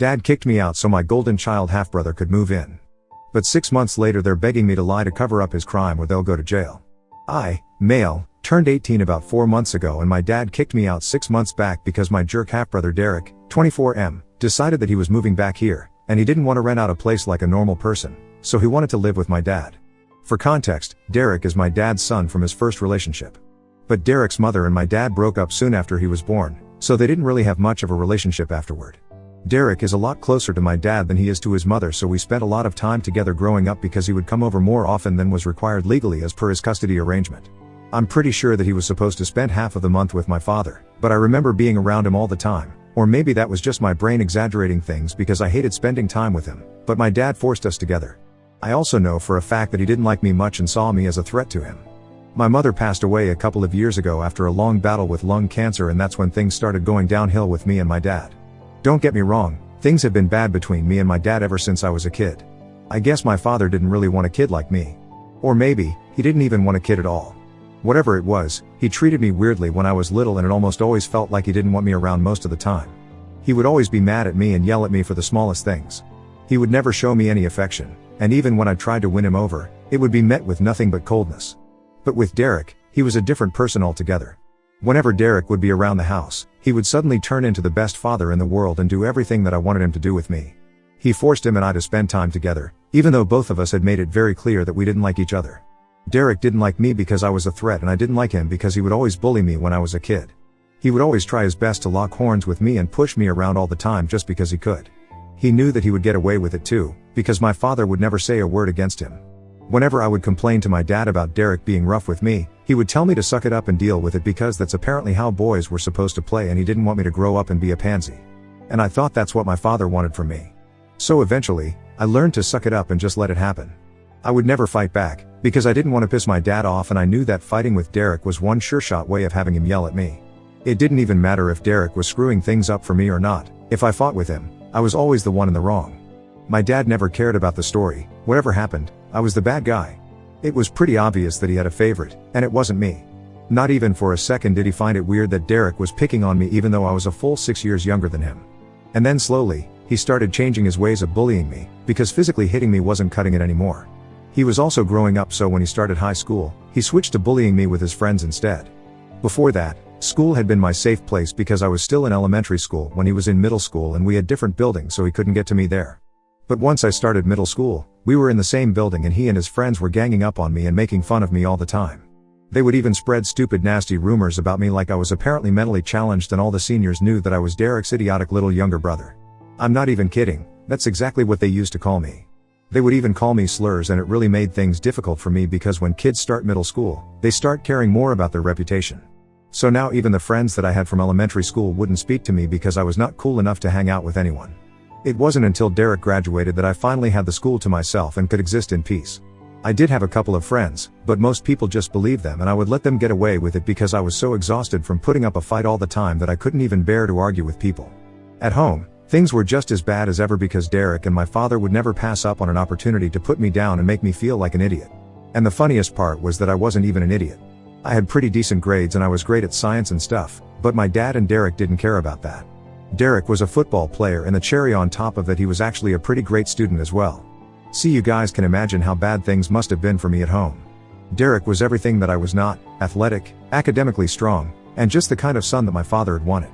Dad kicked me out so my golden child half-brother could move in. But 6 months later they're begging me to lie to cover up his crime or they'll go to jail. I, male, turned 18 about 4 months ago and my dad kicked me out 6 months back because my jerk half-brother Derek, 24M, decided that he was moving back here, and he didn't want to rent out a place like a normal person, so he wanted to live with my dad. For context, Derek is my dad's son from his first relationship. But Derek's mother and my dad broke up soon after he was born, so they didn't really have much of a relationship afterward. Derek is a lot closer to my dad than he is to his mother, so we spent a lot of time together growing up because he would come over more often than was required legally as per his custody arrangement. I'm pretty sure that he was supposed to spend half of the month with my father, but I remember being around him all the time, or maybe that was just my brain exaggerating things because I hated spending time with him, but my dad forced us together. I also know for a fact that he didn't like me much and saw me as a threat to him. My mother passed away a couple of years ago after a long battle with lung cancer, and that's when things started going downhill with me and my dad. Don't get me wrong, things have been bad between me and my dad ever since I was a kid. I guess my father didn't really want a kid like me. Or maybe, he didn't even want a kid at all. Whatever it was, he treated me weirdly when I was little, and it almost always felt like he didn't want me around most of the time. He would always be mad at me and yell at me for the smallest things. He would never show me any affection, and even when I tried to win him over, it would be met with nothing but coldness. But with Derek, he was a different person altogether. Whenever Derek would be around the house, he would suddenly turn into the best father in the world and do everything that I wanted him to do with me. He forced him and I to spend time together, even though both of us had made it very clear that we didn't like each other. Derek didn't like me because I was a threat, and I didn't like him because he would always bully me when I was a kid. He would always try his best to lock horns with me and push me around all the time just because he could. He knew that he would get away with it too, because my father would never say a word against him. Whenever I would complain to my dad about Derek being rough with me, he would tell me to suck it up and deal with it because that's apparently how boys were supposed to play, and he didn't want me to grow up and be a pansy. And I thought that's what my father wanted from me. So eventually, I learned to suck it up and just let it happen. I would never fight back, because I didn't want to piss my dad off, and I knew that fighting with Derek was one sure-shot way of having him yell at me. It didn't even matter if Derek was screwing things up for me or not. If I fought with him, I was always the one in the wrong. My dad never cared about the story. Whatever happened, I was the bad guy. It was pretty obvious that he had a favorite, and it wasn't me. Not even for a second did he find it weird that Derek was picking on me even though I was a full 6 years younger than him. And then slowly, he started changing his ways of bullying me, because physically hitting me wasn't cutting it anymore. He was also growing up, so when he started high school, he switched to bullying me with his friends instead. Before that, school had been my safe place because I was still in elementary school when he was in middle school, and we had different buildings so he couldn't get to me there. But once I started middle school, we were in the same building, and he and his friends were ganging up on me and making fun of me all the time. They would even spread stupid nasty rumors about me like I was apparently mentally challenged, and all the seniors knew that I was Derek's idiotic little younger brother. I'm not even kidding, that's exactly what they used to call me. They would even call me slurs, and it really made things difficult for me because when kids start middle school, they start caring more about their reputation. So now even the friends that I had from elementary school wouldn't speak to me because I was not cool enough to hang out with anyone. It wasn't until Derek graduated that I finally had the school to myself and could exist in peace. I did have a couple of friends, but most people just believed them, and I would let them get away with it because I was so exhausted from putting up a fight all the time that I couldn't even bear to argue with people. At home, things were just as bad as ever because Derek and my father would never pass up on an opportunity to put me down and make me feel like an idiot. And the funniest part was that I wasn't even an idiot. I had pretty decent grades and I was great at science and stuff, but my dad and Derek didn't care about that. Derek was a football player, and the cherry on top of that, he was actually a pretty great student as well. See, you guys can imagine how bad things must have been for me at home. Derek was everything that I was not: athletic, academically strong, and just the kind of son that my father had wanted.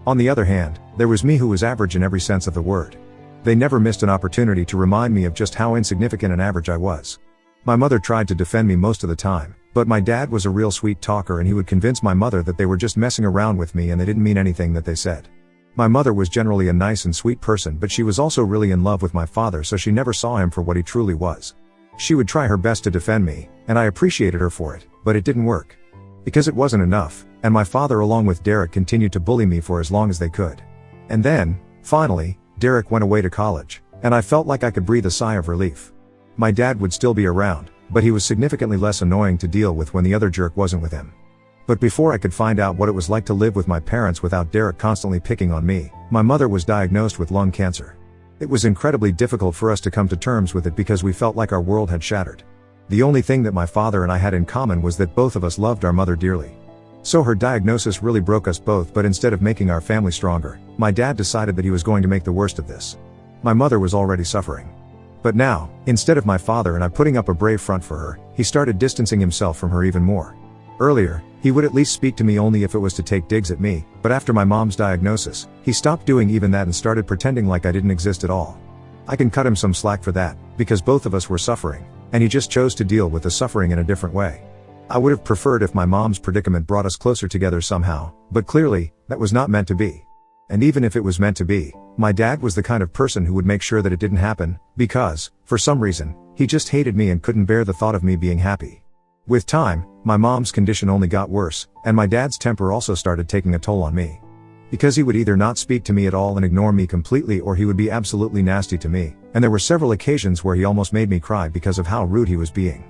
On the other hand, there was me, who was average in every sense of the word. They never missed an opportunity to remind me of just how insignificant and average I was. My mother tried to defend me most of the time, but my dad was a real sweet talker, and he would convince my mother that they were just messing around with me and they didn't mean anything that they said. My mother was generally a nice and sweet person, but she was also really in love with my father, so she never saw him for what he truly was. She would try her best to defend me, and I appreciated her for it, but it didn't work. Because it wasn't enough, and my father along with Derek continued to bully me for as long as they could. And then, finally, Derek went away to college, and I felt like I could breathe a sigh of relief. My dad would still be around, but he was significantly less annoying to deal with when the other jerk wasn't with him. But before I could find out what it was like to live with my parents without Derek constantly picking on me, my mother was diagnosed with lung cancer. It was incredibly difficult for us to come to terms with it because we felt like our world had shattered. The only thing that my father and I had in common was that both of us loved our mother dearly. So her diagnosis really broke us both, but instead of making our family stronger, my dad decided that he was going to make the worst of this. My mother was already suffering. But now, instead of my father and I putting up a brave front for her, he started distancing himself from her even more. Earlier, he would at least speak to me only if it was to take digs at me, but after my mom's diagnosis, he stopped doing even that and started pretending like I didn't exist at all. I can cut him some slack for that, because both of us were suffering, and he just chose to deal with the suffering in a different way. I would have preferred if my mom's predicament brought us closer together somehow, but clearly, that was not meant to be. And even if it was meant to be, my dad was the kind of person who would make sure that it didn't happen, because, for some reason, he just hated me and couldn't bear the thought of me being happy. With time, my mom's condition only got worse, and my dad's temper also started taking a toll on me. Because he would either not speak to me at all and ignore me completely, or he would be absolutely nasty to me, and there were several occasions where he almost made me cry because of how rude he was being.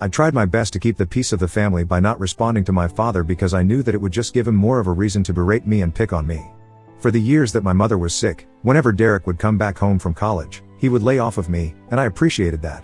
I tried my best to keep the peace of the family by not responding to my father because I knew that it would just give him more of a reason to berate me and pick on me. For the years that my mother was sick, whenever Derek would come back home from college, he would lay off of me, and I appreciated that.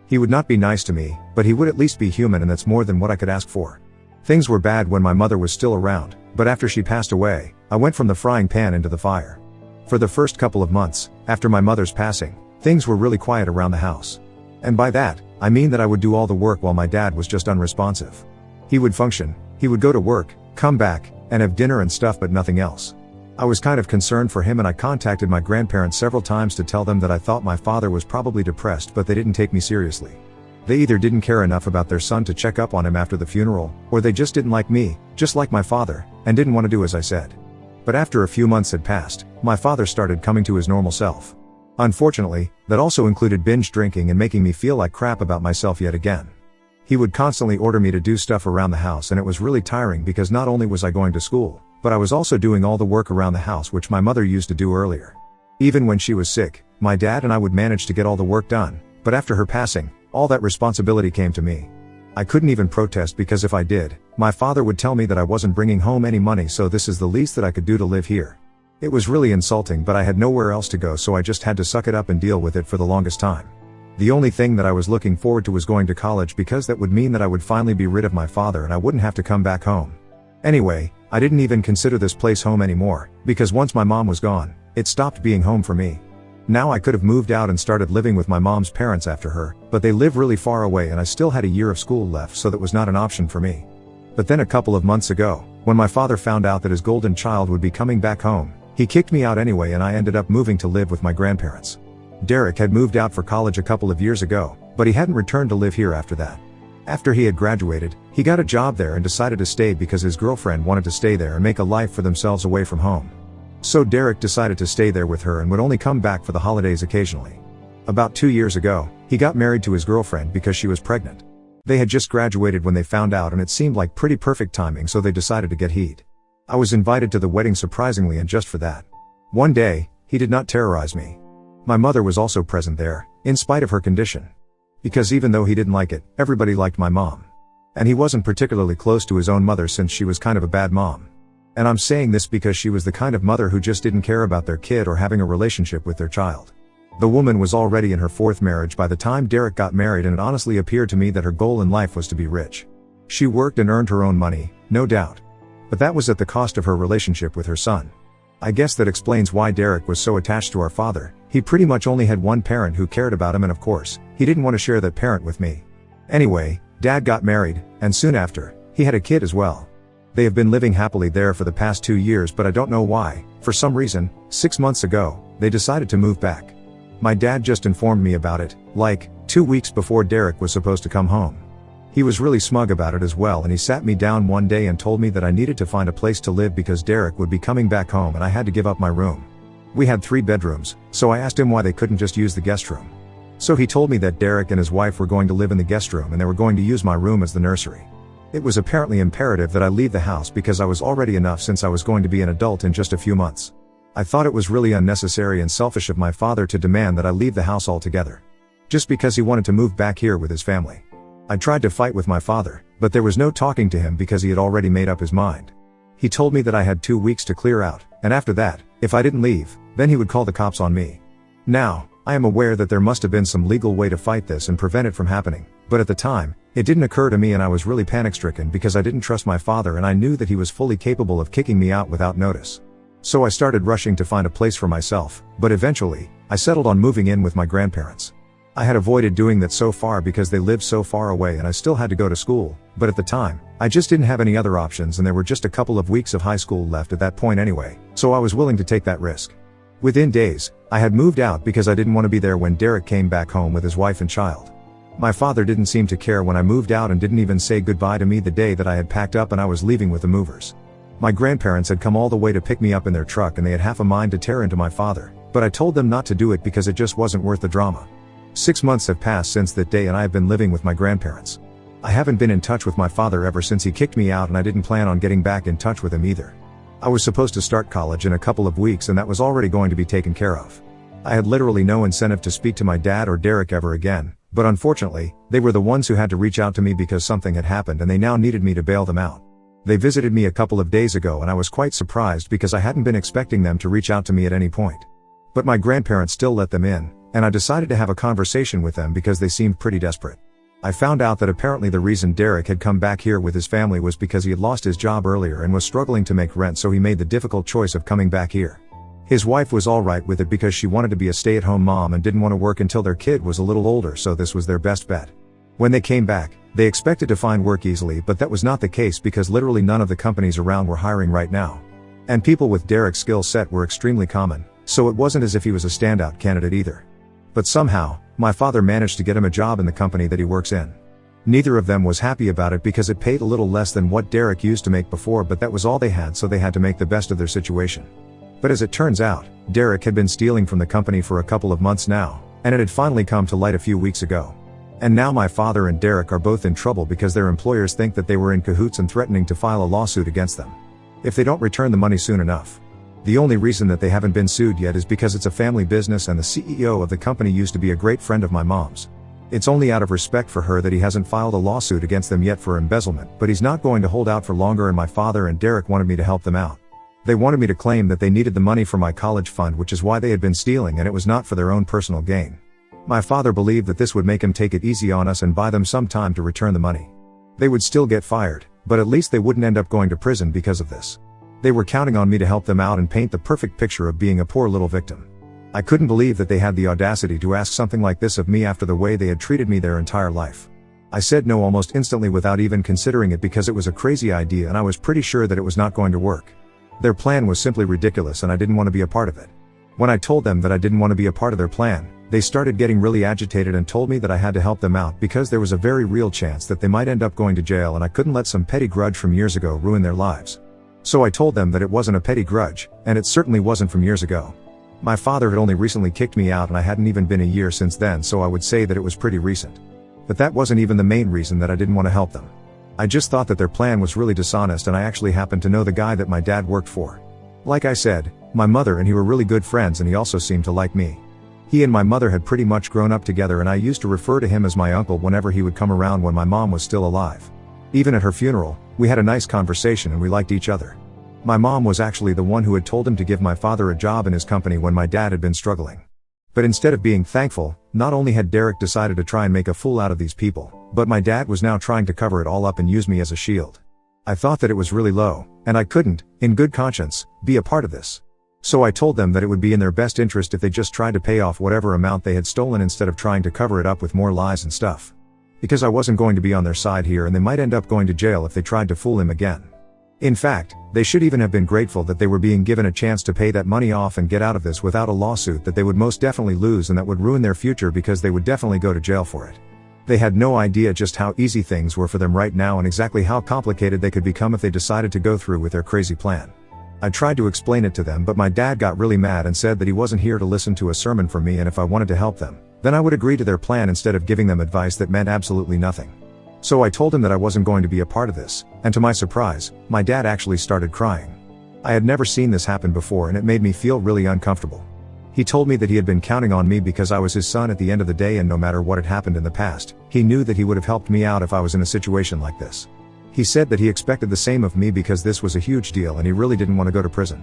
He would not be nice to me, but he would at least be human, and that's more than what I could ask for. Things were bad when my mother was still around, but after she passed away, I went from the frying pan into the fire. For the first couple of months, after my mother's passing, things were really quiet around the house. And by that, I mean that I would do all the work while my dad was just unresponsive. He would function, he would go to work, come back, and have dinner and stuff, but nothing else. I was kind of concerned for him, and I contacted my grandparents several times to tell them that I thought my father was probably depressed, but they didn't take me seriously. They either didn't care enough about their son to check up on him after the funeral, or they just didn't like me, just like my father, and didn't want to do as I said. But after a few months had passed, my father started coming to his normal self. Unfortunately, that also included binge drinking and making me feel like crap about myself yet again. He would constantly order me to do stuff around the house, and it was really tiring because not only was I going to school, but I was also doing all the work around the house which my mother used to do earlier. Even when she was sick, my dad and I would manage to get all the work done, but after her passing, all that responsibility came to me. I couldn't even protest because if I did, my father would tell me that I wasn't bringing home any money, so this is the least that I could do to live here. It was really insulting, but I had nowhere else to go, so I just had to suck it up and deal with it for the longest time. The only thing that I was looking forward to was going to college, because that would mean that I would finally be rid of my father and I wouldn't have to come back home. Anyway, I didn't even consider this place home anymore, because once my mom was gone, it stopped being home for me. Now I could have moved out and started living with my mom's parents after her, but they live really far away and I still had a year of school left, so that was not an option for me. But then a couple of months ago, when my father found out that his golden child would be coming back home, he kicked me out anyway, and I ended up moving to live with my grandparents. Derek had moved out for college a couple of years ago, but he hadn't returned to live here after that. After he had graduated, he got a job there and decided to stay because his girlfriend wanted to stay there and make a life for themselves away from home. So Derek decided to stay there with her and would only come back for the holidays occasionally. About 2 years ago, he got married to his girlfriend because she was pregnant. They had just graduated when they found out, and it seemed like pretty perfect timing, so they decided to get heat. I was invited to the wedding surprisingly, and just for that. One day, he did not terrorize me. My mother was also present there, in spite of her condition. Because even though he didn't like it, everybody liked my mom. And he wasn't particularly close to his own mother since she was kind of a bad mom. And I'm saying this because she was the kind of mother who just didn't care about their kid or having a relationship with their child. The woman was already in her 4th marriage by the time Derek got married, and it honestly appeared to me that her goal in life was to be rich. She worked and earned her own money, no doubt. But that was at the cost of her relationship with her son. I guess that explains why Derek was so attached to our father. He pretty much only had one parent who cared about him, and of course, he didn't want to share that parent with me. Anyway, Dad got married, and soon after, he had a kid as well. They have been living happily there for the past 2 years, but I don't know why. For some reason, 6 months ago, they decided to move back. My dad just informed me about it, like, 2 weeks before Derek was supposed to come home. He was really smug about it as well, and he sat me down one day and told me that I needed to find a place to live because Derek would be coming back home and I had to give up my room. We had 3 bedrooms, so I asked him why they couldn't just use the guest room. So he told me that Derek and his wife were going to live in the guest room and they were going to use my room as the nursery. It was apparently imperative that I leave the house because I was already enough since I was going to be an adult in just a few months. I thought it was really unnecessary and selfish of my father to demand that I leave the house altogether. Just because he wanted to move back here with his family. I tried to fight with my father, but there was no talking to him because he had already made up his mind. He told me that I had 2 weeks to clear out, and after that, if I didn't leave, then he would call the cops on me. Now, I am aware that there must have been some legal way to fight this and prevent it from happening, But at the time, it didn't occur to me and I was really panic-stricken because I didn't trust my father and I knew that he was fully capable of kicking me out without notice. So I started rushing to find a place for myself, but eventually, I settled on moving in with my grandparents. I had avoided doing that so far because they lived so far away and I still had to go to school, but at the time, I just didn't have any other options and there were just a couple of weeks of high school left at that point anyway, so I was willing to take that risk. Within days, I had moved out because I didn't want to be there when Derek came back home with his wife and child. My father didn't seem to care when I moved out and didn't even say goodbye to me the day that I had packed up and I was leaving with the movers. My grandparents had come all the way to pick me up in their truck and they had half a mind to tear into my father, but I told them not to do it because it just wasn't worth the drama. 6 months have passed since that day and I have been living with my grandparents. I haven't been in touch with my father ever since he kicked me out and I didn't plan on getting back in touch with him either. I was supposed to start college in a couple of weeks and that was already going to be taken care of. I had literally no incentive to speak to my dad or Derek ever again, but unfortunately, they were the ones who had to reach out to me because something had happened and they now needed me to bail them out. They visited me a couple of days ago and I was quite surprised because I hadn't been expecting them to reach out to me at any point. But my grandparents still let them in, and I decided to have a conversation with them because they seemed pretty desperate. I found out that apparently the reason Derek had come back here with his family was because he had lost his job earlier and was struggling to make rent, so he made the difficult choice of coming back here. His wife was alright with it because she wanted to be a stay-at-home mom and didn't want to work until their kid was a little older, so this was their best bet. When they came back, they expected to find work easily, but that was not the case because literally none of the companies around were hiring right now. And people with Derek's skill set were extremely common, so it wasn't as if he was a standout candidate either. But somehow, my father managed to get him a job in the company that he works in. Neither of them was happy about it because it paid a little less than what Derek used to make before, but that was all they had, so they had to make the best of their situation. But as it turns out, Derek had been stealing from the company for a couple of months now, and it had finally come to light a few weeks ago. And now my father and Derek are both in trouble because their employers think that they were in cahoots and threatening to file a lawsuit against them if they don't return the money soon enough. The only reason that they haven't been sued yet is because it's a family business and the CEO of the company used to be a great friend of my mom's. It's only out of respect for her that he hasn't filed a lawsuit against them yet for embezzlement, but he's not going to hold out for longer, and my father and Derek wanted me to help them out. They wanted me to claim that they needed the money for my college fund, which is why they had been stealing, and it was not for their own personal gain. My father believed that this would make him take it easy on us and buy them some time to return the money. They would still get fired, but at least they wouldn't end up going to prison because of this. They were counting on me to help them out and paint the perfect picture of being a poor little victim. I couldn't believe that they had the audacity to ask something like this of me after the way they had treated me their entire life. I said no almost instantly without even considering it because it was a crazy idea and I was pretty sure that it was not going to work. Their plan was simply ridiculous and I didn't want to be a part of it. When I told them that I didn't want to be a part of their plan, they started getting really agitated and told me that I had to help them out because there was a very real chance that they might end up going to jail and I couldn't let some petty grudge from years ago ruin their lives. So I told them that it wasn't a petty grudge, and it certainly wasn't from years ago. My father had only recently kicked me out and I hadn't even been a year since then, so I would say that it was pretty recent. But that wasn't even the main reason that I didn't want to help them. I just thought that their plan was really dishonest, and I actually happened to know the guy that my dad worked for. Like I said, my mother and he were really good friends and he also seemed to like me. He and my mother had pretty much grown up together and I used to refer to him as my uncle whenever he would come around when my mom was still alive. Even at her funeral, we had a nice conversation and we liked each other. My mom was actually the one who had told him to give my father a job in his company when my dad had been struggling. But instead of being thankful, not only had Derek decided to try and make a fool out of these people, but my dad was now trying to cover it all up and use me as a shield. I thought that it was really low, and I couldn't, in good conscience, be a part of this. So I told them that it would be in their best interest if they just tried to pay off whatever amount they had stolen instead of trying to cover it up with more lies and stuff. Because I wasn't going to be on their side here and they might end up going to jail if they tried to fool him again. In fact, they should even have been grateful that they were being given a chance to pay that money off and get out of this without a lawsuit that they would most definitely lose and that would ruin their future because they would definitely go to jail for it. They had no idea just how easy things were for them right now and exactly how complicated they could become if they decided to go through with their crazy plan. I tried to explain it to them, but my dad got really mad and said that he wasn't here to listen to a sermon from me, and if I wanted to help them, then I would agree to their plan instead of giving them advice that meant absolutely nothing. So I told him that I wasn't going to be a part of this, and to my surprise, my dad actually started crying. I had never seen this happen before and it made me feel really uncomfortable. He told me that he had been counting on me because I was his son at the end of the day, and no matter what had happened in the past, he knew that he would have helped me out if I was in a situation like this. He said that he expected the same of me because this was a huge deal and he really didn't want to go to prison.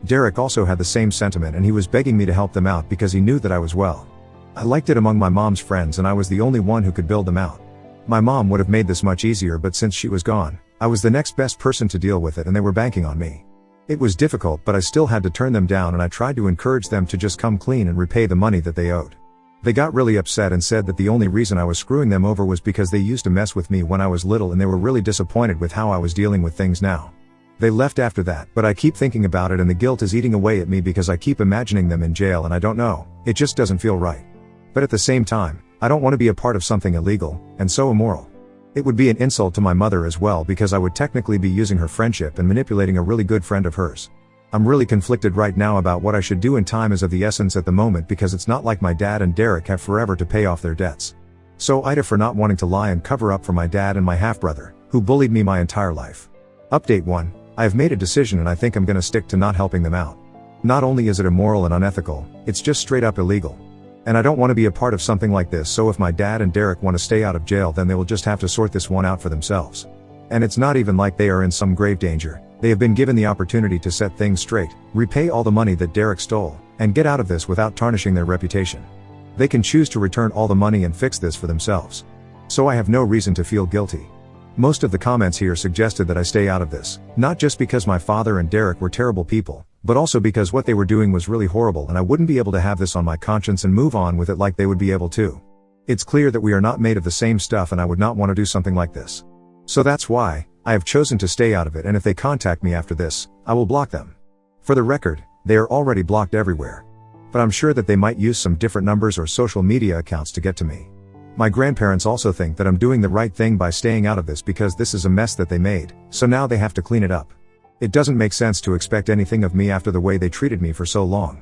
Derek also had the same sentiment and he was begging me to help them out because he knew that I was well. I liked it among my mom's friends and I was the only one who could build them out. My mom would have made this much easier, but since she was gone, I was the next best person to deal with it and they were banking on me. It was difficult, but I still had to turn them down and I tried to encourage them to just come clean and repay the money that they owed. They got really upset and said that the only reason I was screwing them over was because they used to mess with me when I was little and they were really disappointed with how I was dealing with things now. They left after that, but I keep thinking about it and the guilt is eating away at me because I keep imagining them in jail and I don't know, it just doesn't feel right. But at the same time, I don't want to be a part of something illegal, and so immoral. It would be an insult to my mother as well because I would technically be using her friendship and manipulating a really good friend of hers. I'm really conflicted right now about what I should do, and time is of the essence at the moment because it's not like my dad and Derek have forever to pay off their debts. So Ida for not wanting to lie and cover up for my dad and my half-brother, who bullied me my entire life. Update 1. I have made a decision and I think I'm gonna stick to not helping them out. Not only is it immoral and unethical, it's just straight up illegal. And I don't want to be a part of something like this, so if my dad and Derek want to stay out of jail then they will just have to sort this one out for themselves. And it's not even like they are in some grave danger. They have been given the opportunity to set things straight, repay all the money that Derek stole, and get out of this without tarnishing their reputation. They can choose to return all the money and fix this for themselves. So I have no reason to feel guilty. Most of the comments here suggested that I stay out of this, not just because my father and Derek were terrible people, but also because what they were doing was really horrible and I wouldn't be able to have this on my conscience and move on with it like they would be able to. It's clear that we are not made of the same stuff and I would not want to do something like this. So that's why I have chosen to stay out of it, and if they contact me after this, I will block them. For the record, they are already blocked everywhere. But I'm sure that they might use some different numbers or social media accounts to get to me. My grandparents also think that I'm doing the right thing by staying out of this because this is a mess that they made, so now they have to clean it up. It doesn't make sense to expect anything of me after the way they treated me for so long.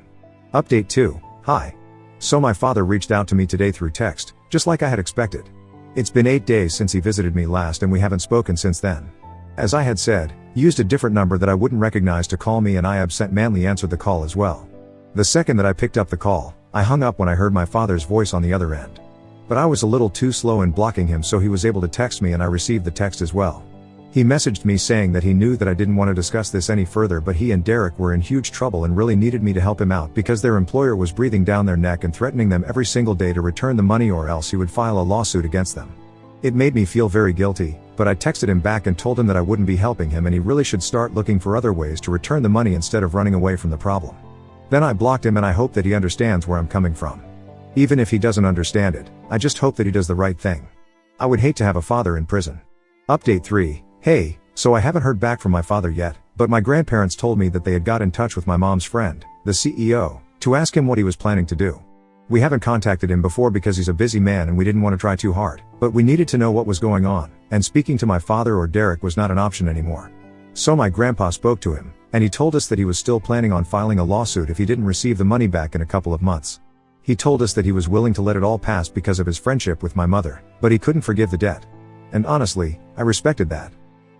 Update 2. Hi. So my father reached out to me today through text, just like I had expected. It's been 8 days since he visited me last and we haven't spoken since then. As I had said, he used a different number that I wouldn't recognize to call me and I absent-mindedly answered the call as well. The second that I picked up the call, I hung up when I heard my father's voice on the other end. But I was a little too slow in blocking him, so he was able to text me and I received the text as well. He messaged me saying that he knew that I didn't want to discuss this any further, but he and Derek were in huge trouble and really needed me to help him out because their employer was breathing down their neck and threatening them every single day to return the money or else he would file a lawsuit against them. It made me feel very guilty, but I texted him back and told him that I wouldn't be helping him and he really should start looking for other ways to return the money instead of running away from the problem. Then I blocked him and I hope that he understands where I'm coming from. Even if he doesn't understand it, I just hope that he does the right thing. I would hate to have a father in prison. Update 3. Hey, so I haven't heard back from my father yet, but my grandparents told me that they had got in touch with my mom's friend, the CEO, to ask him what he was planning to do. We haven't contacted him before because he's a busy man and we didn't want to try too hard, but we needed to know what was going on, and speaking to my father or Derek was not an option anymore. So my grandpa spoke to him, and he told us that he was still planning on filing a lawsuit if he didn't receive the money back in a couple of months. He told us that he was willing to let it all pass because of his friendship with my mother, but he couldn't forgive the debt. And honestly, I respected that.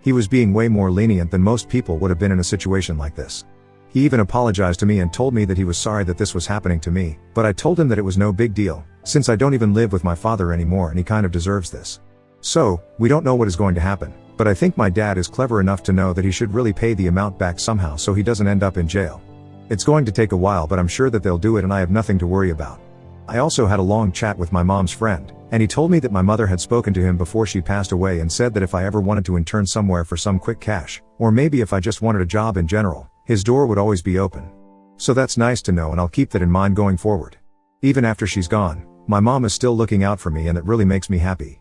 He was being way more lenient than most people would have been in a situation like this. He even apologized to me and told me that he was sorry that this was happening to me, but I told him that it was no big deal, since I don't even live with my father anymore and he kind of deserves this. So, we don't know what is going to happen, but I think my dad is clever enough to know that he should really pay the amount back somehow so he doesn't end up in jail. It's going to take a while, but I'm sure that they'll do it and I have nothing to worry about. I also had a long chat with my mom's friend, and he told me that my mother had spoken to him before she passed away and said that if I ever wanted to intern somewhere for some quick cash, or maybe if I just wanted a job in general, his door would always be open. So that's nice to know and I'll keep that in mind going forward. Even after she's gone, my mom is still looking out for me and that really makes me happy.